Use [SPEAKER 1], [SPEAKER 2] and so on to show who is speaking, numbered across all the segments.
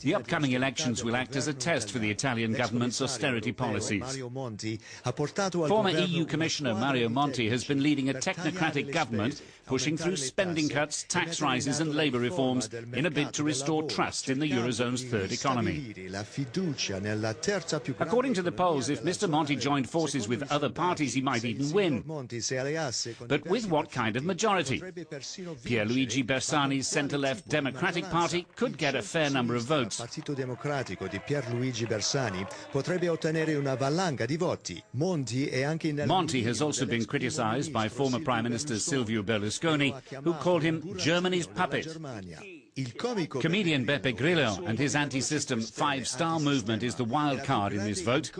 [SPEAKER 1] The upcoming elections will act as a test for the Italian government's austerity policies. Former EU Commissioner Mario Monti has been leading a technocratic government, pushing through spending cuts, tax rises and labour reforms in a bid to restore trust in the Eurozone's third economy. According to the polls, if Mr Monti joined forces with other parties, he might even win. But with what kind of majority? Pier Luigi Bersani's centre-left Democratic Party could get a fair number of votes.
[SPEAKER 2] Partito Democratico di Pier Luigi Bersani potrebbe ottenere una valanga di voti.
[SPEAKER 1] Monti has also been criticised by former Prime Minister Silvio Berlusconi, who called him Germany's puppet. Comedian Beppe Grillo and his anti-system five-star movement is the wild card in this vote.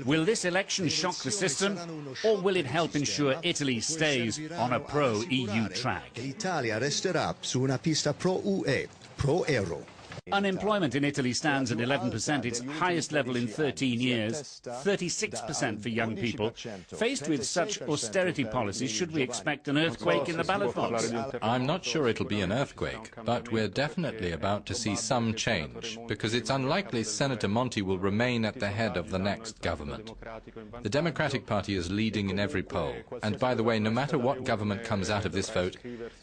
[SPEAKER 1] Will this election shock the system, or will it help ensure Italy stays on a pro-EU track?
[SPEAKER 2] L'Italia resterà su una pista pro-UE, pro-euro.
[SPEAKER 1] Unemployment in Italy stands at 11%, its highest level in 13 years, 36% for young people. Faced with such austerity policies, should we expect an earthquake in the ballot box?
[SPEAKER 3] I'm not sure it'll be an earthquake, but we're definitely about to see some change, because it's unlikely Senator Monti will remain at the head of the next government. The Democratic Party is leading in every poll, and by the way, no matter what government comes out of this vote,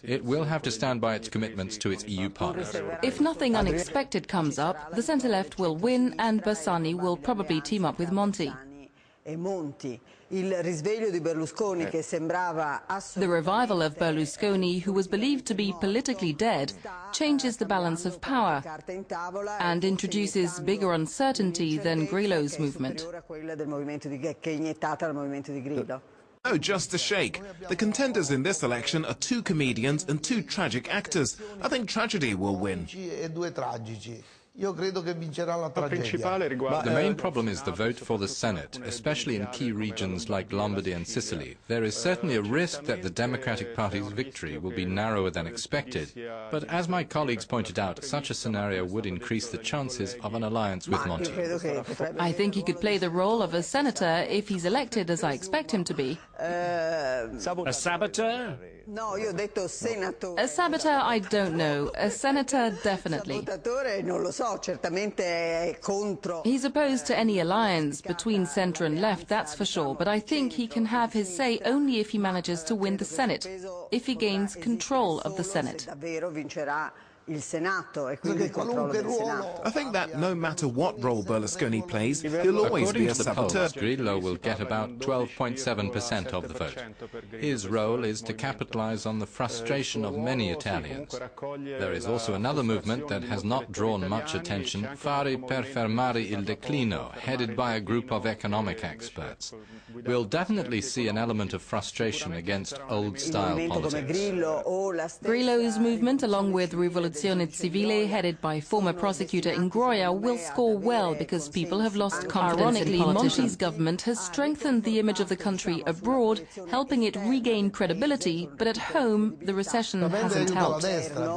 [SPEAKER 3] it will have to stand by its commitments to its EU partners.
[SPEAKER 4] If nothing unexpected comes up, the centre-left will win and Bersani will probably team up with Monti. The revival of Berlusconi, who was believed to be politically dead, changes the balance of power and introduces bigger uncertainty than Grillo's movement.
[SPEAKER 5] Oh, just a shake. The contenders in this election are two comedians and two tragic actors. I think tragedy will win.
[SPEAKER 3] The main problem is the vote for the Senate, especially in key regions like Lombardy and Sicily. There is certainly a risk that the Democratic Party's victory will be narrower than expected, but as my colleagues pointed out, such a scenario would increase the chances of an alliance with Monti.
[SPEAKER 4] I think he could play the role of a senator if he's elected, as I expect him to be.
[SPEAKER 1] A saboteur?
[SPEAKER 4] A saboteur, I don't know. A senator, definitely. He's opposed to any alliance between centre and left, that's for sure, but I think he can have his say only if he manages to win the Senate, if he gains control of the Senate.
[SPEAKER 5] I think that no matter what role Berlusconi plays, he'll always be a saboteur.
[SPEAKER 3] Grillo will get about 12.7% of the vote. His role is to capitalize on the frustration of many Italians. There is also another movement that has not drawn much attention, Fare per fermare il declino, headed by a group of economic experts. We'll definitely see an element of frustration against old-style politics.
[SPEAKER 4] Grillo's movement, along with Rivoluzione Civile, headed by former prosecutor Ingroia, will score well because people have lost confidence in politicians. Monti's government has strengthened the image of the country abroad, helping it regain credibility, but at home the recession hasn't helped.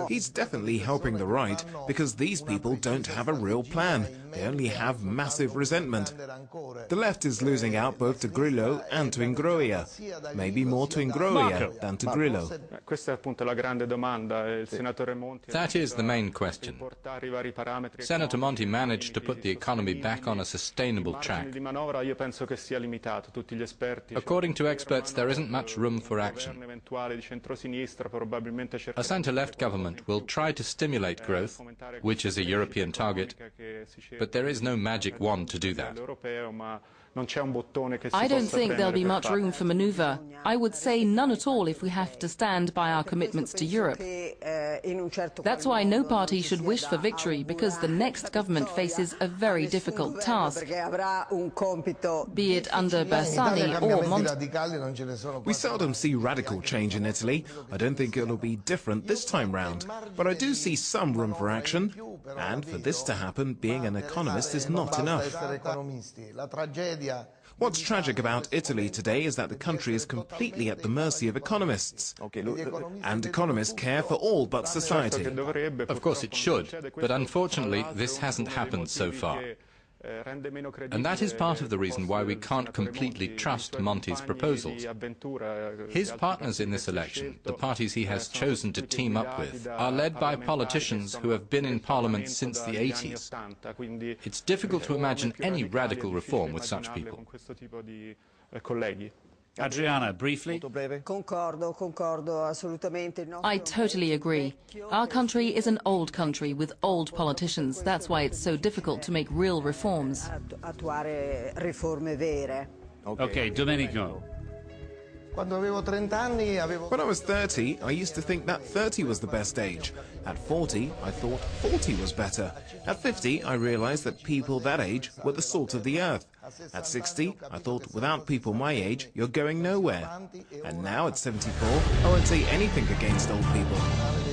[SPEAKER 5] He's definitely helping the right because these people don't have a real plan. They only have massive resentment. The left is losing out both to Grillo and to Ingroia. Maybe more to Ingroia than to Grillo.
[SPEAKER 3] That is the main question. Senator Monti managed to put the economy back on a sustainable track. According to experts, there isn't much room for action. A centre-left government will try to stimulate growth, which is a European target, but there is no magic wand to do that.
[SPEAKER 4] I don't think there'll be much room for manoeuvre. I would say none at all if we have to stand by our commitments to Europe. That's why no party should wish for victory, because the next government faces a very difficult task, be it under Bersani or Monti.
[SPEAKER 5] We seldom see radical change in Italy. I don't think it'll be different this time round. But I do see some room for action. And for this to happen, being an economist is not enough. What's tragic about Italy today is that the country is completely at the mercy of economists. And economists care for all but society.
[SPEAKER 3] Of course it should, but unfortunately this hasn't happened so far. And that is part of the reason why we can't completely trust Monti's proposals. His partners in this election, the parties he has chosen to team up with, are led by politicians who have been in Parliament since the 80s. It's difficult to imagine any radical reform with such people.
[SPEAKER 1] Adriana, briefly.
[SPEAKER 4] I totally agree. Our country is an old country with old politicians. That's why it's so difficult to make real reforms.
[SPEAKER 1] Okay, Domenico.
[SPEAKER 5] When I was 30, I used to think that 30 was the best age. At 40, I thought 40 was better. At 50, I realized that people that age were the salt of the earth. At 60, I thought without people my age, you're going nowhere. And now at 74, I won't say anything against old people.